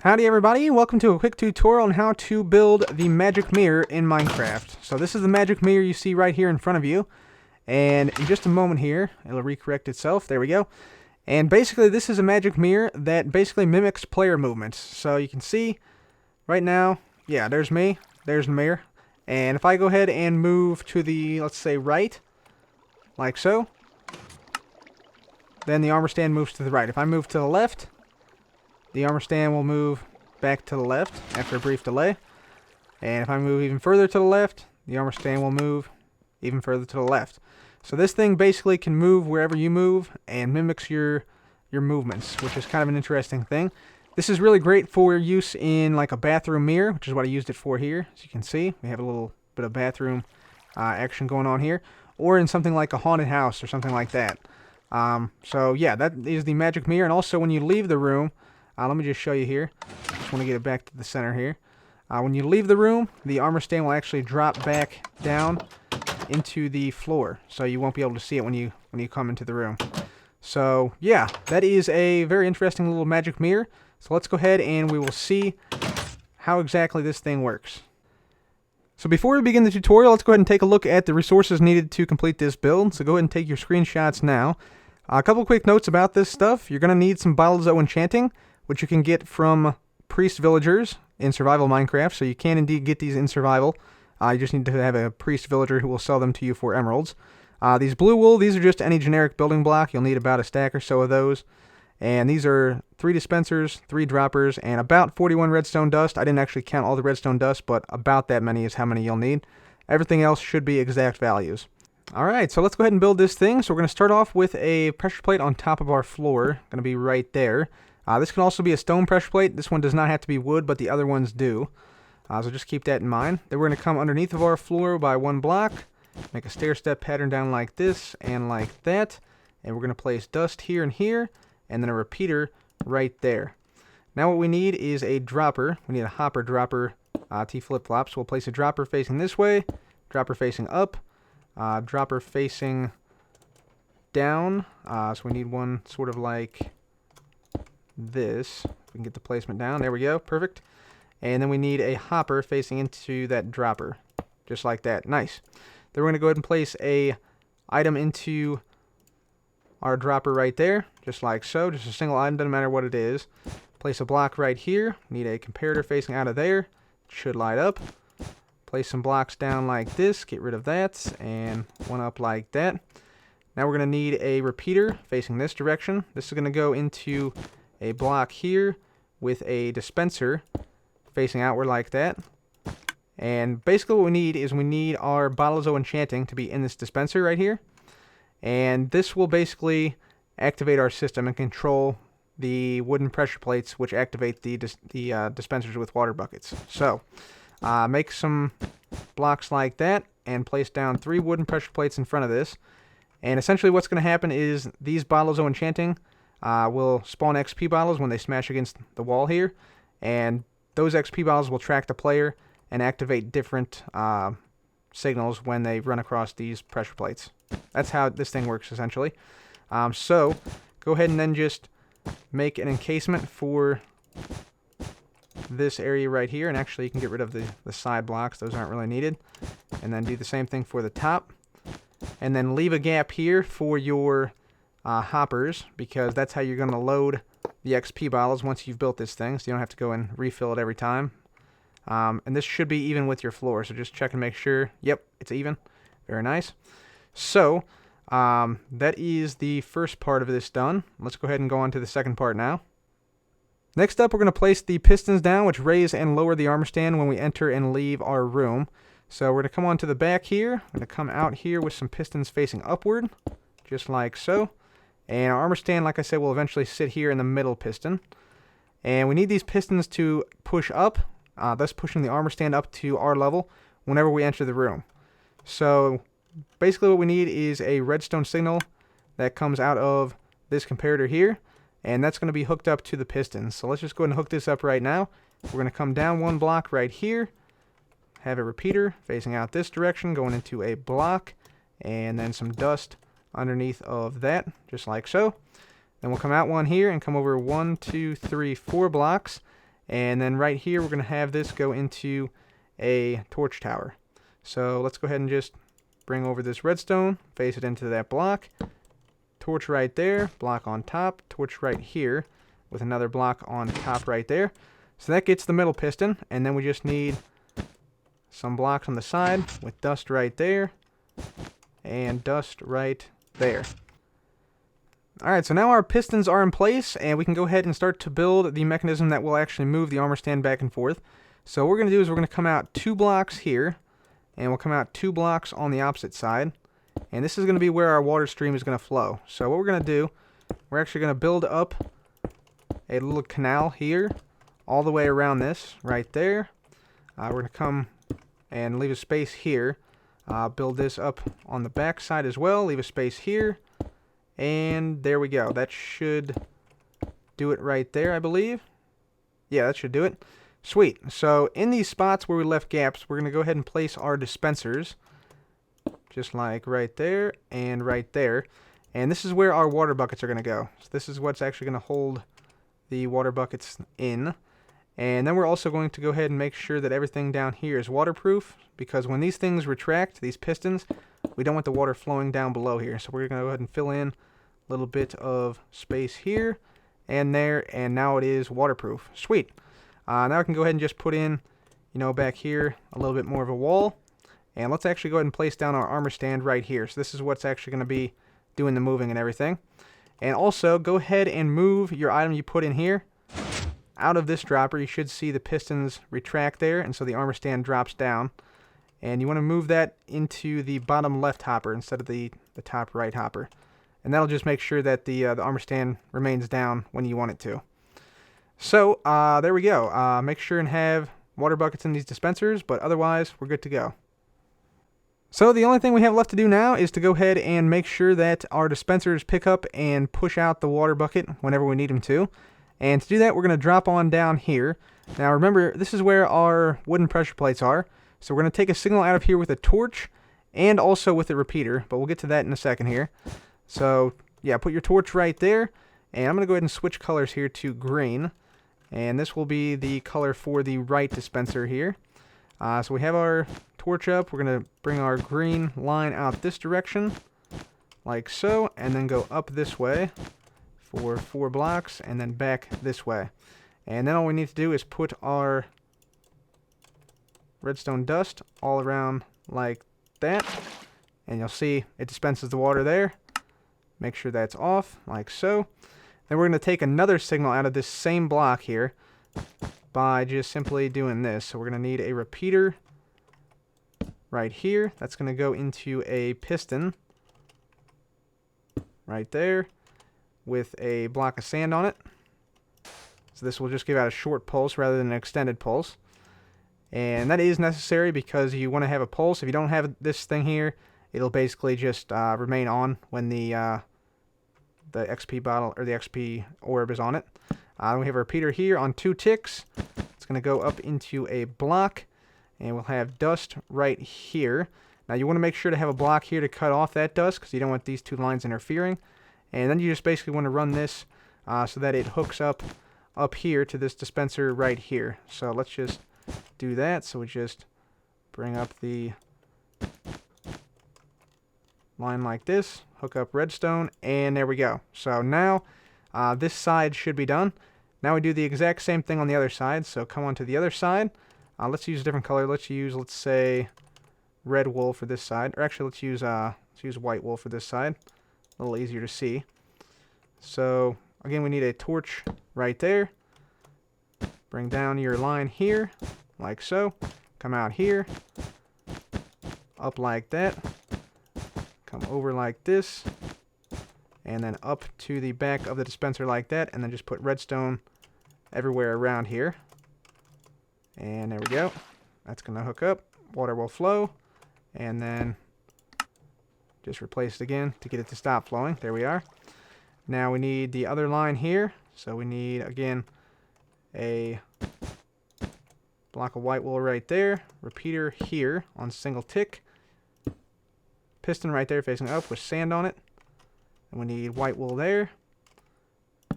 Howdy everybody, welcome to a quick tutorial on how to build the magic mirror in Minecraft. So this is the magic mirror you see right here in front of you, and in just a moment here, it'll recorrect itself, there we go. And basically this is a magic mirror that basically mimics player movements. So you can see right now, yeah, there's me, there's the mirror. And if I go ahead and move to the, let's say right, like so, then the armor stand moves to the right. If I move to the left, the armor stand will move back to the left after a brief delay. And if I move even further to the left, the armor stand will move even further to the left. So this thing basically can move wherever you move and mimics your movements, which is kind of an interesting thing. This is really great for use in like a bathroom mirror, which is what I used it for here. As you can see, we have a little bit of bathroom action going on here. Or in something like a haunted house or something like that. So yeah, that is the magic mirror. And also when you leave the room, let me just show you here. Just want to get it back to the center here. When you leave the room, the armor stand will actually drop back down into the floor, so you won't be able to see it when you come into the room. So yeah, that is a very interesting little magic mirror. So let's go ahead and we will see how exactly this thing works. So before we begin the tutorial, let's go ahead and take a look at the resources needed to complete this build. So go ahead and take your screenshots now. A couple quick notes about this stuff. You're going to need some bottles of enchanting, which you can get from priest villagers in survival Minecraft. So you can indeed get these in survival. You just need to have a priest villager who will sell them to you for emeralds. These blue wool, these are just any generic building block. You'll need about a stack or so of those. And these are 3 dispensers, 3 droppers, and about 41 redstone dust. I didn't actually count all the redstone dust, but about that many is how many you'll need. Everything else should be exact values. Alright, so let's go ahead and build this thing. So we're going to start off with a pressure plate on top of our floor. Going to be right there. This can also be a stone pressure plate. This one does not have to be wood, but the other ones do. So just keep that in mind. Then we're going to come underneath of our floor by 1 block. Make a stair-step pattern down like this and like that. And we're going to place dust here and here. And then a repeater right there. Now what we need is a dropper. We need a hopper dropper T flip-flop. So we'll place a dropper facing this way. Dropper facing up. Dropper facing down. So we need one sort of like this. We can get the placement down. There we go. Perfect. And then we need a hopper facing into that dropper. Just like that. Nice. Then we're going to go ahead and place a item into our dropper right there. Just like so. Just a single item. Doesn't matter what it is. Place a block right here. Need a comparator facing out of there. Should light up. Place some blocks down like this. Get rid of that. And one up like that. Now we're going to need a repeater facing this direction. This is going to go into a block here with a dispenser facing outward like that. And basically what we need is we need our bottles of enchanting to be in this dispenser right here. And this will basically activate our system and control the wooden pressure plates which activate the dispensers with water buckets. So make some blocks like that and place down 3 wooden pressure plates in front of this. And essentially what's going to happen is these bottles of enchanting will spawn XP bottles when they smash against the wall here, and those XP bottles will track the player and activate different signals when they run across these pressure plates. That's how this thing works essentially. So go ahead and then just make an encasement for this area right here, and actually you can get rid of the side blocks, those aren't really needed, and then do the same thing for the top, and then leave a gap here for your hoppers, because that's how you're going to load the XP bottles once you've built this thing, so you don't have to go and refill it every time. And this should be even with your floor, so just check and make sure. Yep, it's even. Very nice. So that is the first part of this done. Let's go ahead and go on to the second part now. Next up, we're going to place the pistons down, which raise and lower the armor stand when we enter and leave our room. So we're going to come on to the back here. I'm going to come out here with some pistons facing upward, just like so. And our armor stand, like I said, will eventually sit here in the middle piston. And we need these pistons to push up, thus pushing the armor stand up to our level whenever we enter the room. So basically what we need is a redstone signal that comes out of this comparator here. And that's going to be hooked up to the pistons. So let's just go ahead and hook this up right now. We're going to come down 1 block right here. Have a repeater facing out this direction, going into a block. And then some dust underneath of that, just like so. Then we'll come out 1 here and come over 1, 2, 3, 4 blocks. And then right here, we're going to have this go into a torch tower. So let's go ahead and just bring over this redstone, face it into that block. Torch right there, block on top, torch right here with another block on top right there. So that gets the middle piston, and then we just need some blocks on the side with dust right there and dust right there. Alright, so now our pistons are in place, and we can go ahead and start to build the mechanism that will actually move the armor stand back and forth. So what we're going to do is we're going to come out 2 blocks here, and we'll come out 2 blocks on the opposite side. And this is going to be where our water stream is going to flow. So what we're going to do, we're actually going to build up a little canal here, all the way around this, right there. We're going to come and leave a space here. Build this up on the back side as well, leave a space here. And there we go. That should do it right there, I believe. Yeah, that should do it. Sweet. So in these spots where we left gaps, we're going to go ahead and place our dispensers. Just like right there and right there. And this is where our water buckets are going to go. So this is what's actually going to hold the water buckets in. And then we're also going to go ahead and make sure that everything down here is waterproof. Because when these things retract, these pistons, we don't want the water flowing down below here. So we're going to go ahead and fill in a little bit of space here and there. And now it is waterproof. Sweet. Now I can go ahead and just put in, back here a little bit more of a wall. And let's actually go ahead and place down our armor stand right here. So this is what's actually going to be doing the moving and everything. And also, go ahead and move your item you put in here out of this dropper. You should see the pistons retract there, and so the armor stand drops down. And you want to move that into the bottom left hopper instead of the top right hopper. And that'll just make sure that the armor stand remains down when you want it to. So, there we go. Make sure and have water buckets in these dispensers, but otherwise, we're good to go. So the only thing we have left to do now is to go ahead and make sure that our dispensers pick up and push out the water bucket whenever we need them to. And to do that, we're going to drop on down here. Now remember, this is where our wooden pressure plates are. So we're going to take a signal out of here with a torch and also with a repeater, but we'll get to that in a second here. So yeah, put your torch right there. And I'm going to go ahead and switch colors here to green. And this will be the color for the right dispenser here. So we have our torch up. We're going to bring our green line out this direction, like so, and then go up this way for 4 blocks, and then back this way. And then all we need to do is put our redstone dust all around like that, and you'll see it dispenses the water there. Make sure that's off, like so. Then we're going to take another signal out of this same block here by just simply doing this. So we're going to need a repeater right here. That's going to go into a piston right there with a block of sand on it. So this will just give out a short pulse rather than an extended pulse. And that is necessary because you want to have a pulse. If you don't have this thing here, it'll basically just remain on when the XP bottle or the XP orb is on it. We have a repeater here on 2 ticks. It's going to go up into a block, and we'll have dust right here. Now you want to make sure to have a block here to cut off that dust because you don't want these 2 lines interfering. And then you just basically want to run this so that it hooks up here to this dispenser right here. So let's just do that. So we just bring up the line like this, hook up redstone, and there we go. So now this side should be done. Now we do the exact same thing on the other side. So come on to the other side. Let's use a different color. Let's say, red wool for this side. Or actually, let's use white wool for this side. A little easier to see. So again, we need a torch right there. Bring down your line here, like so. Come out here, up like that. Come over like this, and then up to the back of the dispenser like that, and then just put redstone everywhere around here. And there we go. That's going to hook up. Water will flow, and then just replace it again to get it to stop flowing. There we are. Now we need the other line here. So we need, again, a block of white wool right there. Repeater here on single tick. Piston right there facing up with sand on it. And we need white wool there.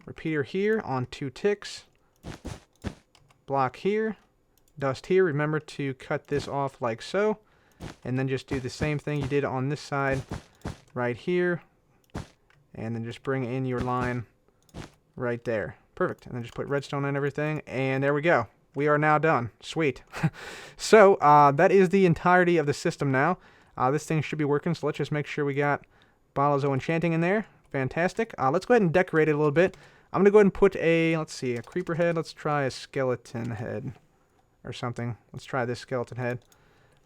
Repeater here on 2 ticks. block here, dust here. Remember to cut this off like so, and then just do the same thing you did on this side right here, and then just bring in your line right there. Perfect. And then just put redstone and everything, and there we go. We are now done. Sweet. So that is the entirety of the system now. This thing should be working, so let's just make sure we got bottles of enchanting in there. Fantastic. Let's go ahead and decorate it a little bit. I'm going to go ahead and put a, let's see, a creeper head. Let's try a skeleton head or something. Let's try this skeleton head.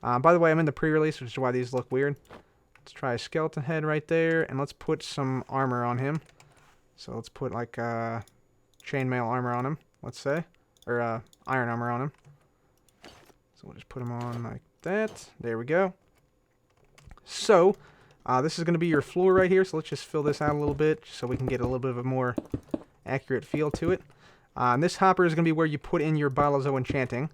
By the way, I'm in the pre-release, which is why these look weird. Let's try a skeleton head right there, and let's put some armor on him. So let's put like chainmail armor on him, let's say. Or iron armor on him. So we'll just put him on like that. There we go. So, this is going to be your floor right here, so let's just fill this out a little bit so we can get a little bit of a more accurate feel to it. And this hopper is going to be where you put in your bottles of enchanting.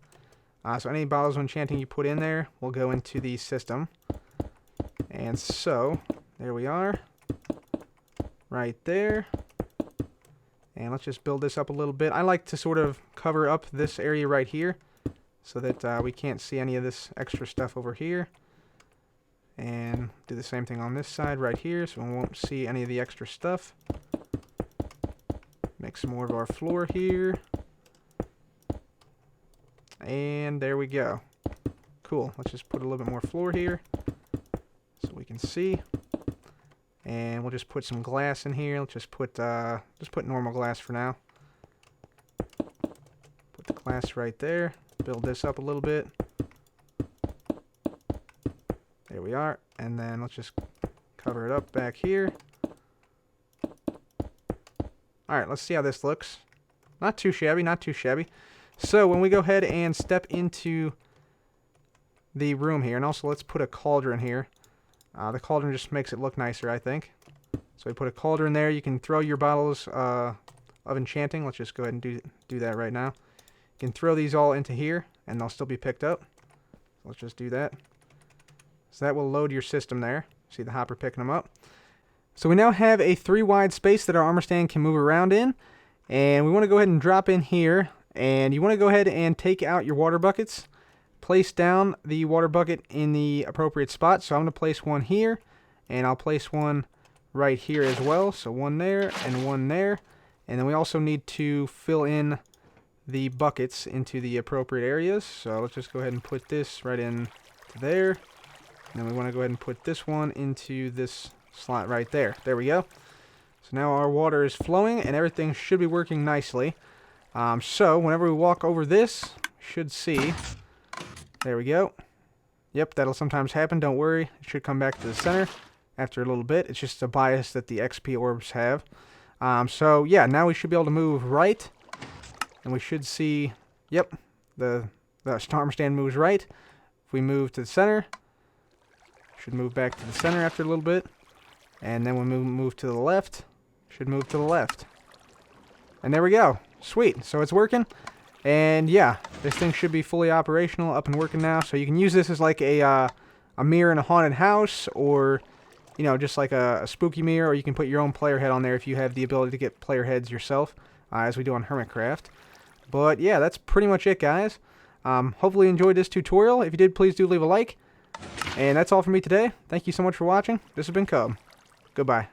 So any bottles of enchanting you put in there will go into the system. And so, there we are. Right there. And let's just build this up a little bit. I like to sort of cover up this area right here so that we can't see any of this extra stuff over here. And do the same thing on this side right here so we won't see any of the extra stuff. Make some more of our floor here. And there we go. Cool. Let's just put a little bit more floor here so we can see. And we'll just put some glass in here. Let's just put normal glass for now. Put the glass right there. Build this up a little bit. There we are. And then let's just cover it up back here. Alright, let's see how this looks. Not too shabby, not too shabby. So when we go ahead and step into the room here, and also let's put a cauldron here. The cauldron just makes it look nicer, I think. So we put a cauldron there. You can throw your bottles of enchanting. Let's just go ahead and do that right now. You can throw these all into here, and they'll still be picked up. So let's just do that. So that will load your system there. See the hopper picking them up. So we now have a 3-wide space that our armor stand can move around in. And we want to go ahead and drop in here. And you want to go ahead and take out your water buckets. Place down the water bucket in the appropriate spot. So I'm going to place one here, and I'll place one right here as well. So one there and one there. And then we also need to fill in the buckets into the appropriate areas. So let's just go ahead and put this right in there. And then we want to go ahead and put this one into this slot right there. There we go. So now our water is flowing, and everything should be working nicely. So whenever we walk over this, should see... There we go. Yep, that'll sometimes happen. Don't worry. It should come back to the center after a little bit. It's just a bias that the XP orbs have. So, yeah, now we should be able to move right. And we should see, yep, the armor stand moves right. If we move to the center, should move back to the center after a little bit. And then when we move to the left, should move to the left. And there we go. Sweet. So it's working. And yeah, this thing should be fully operational, up and working now. So you can use this as like a mirror in a haunted house, or, you know, just like a spooky mirror, or you can put your own player head on there if you have the ability to get player heads yourself, as we do on Hermitcraft. But yeah, that's pretty much it, guys. Hopefully you enjoyed this tutorial. If you did, please do leave a like. And that's all from me today. Thank you so much for watching. This has been Cub. Goodbye.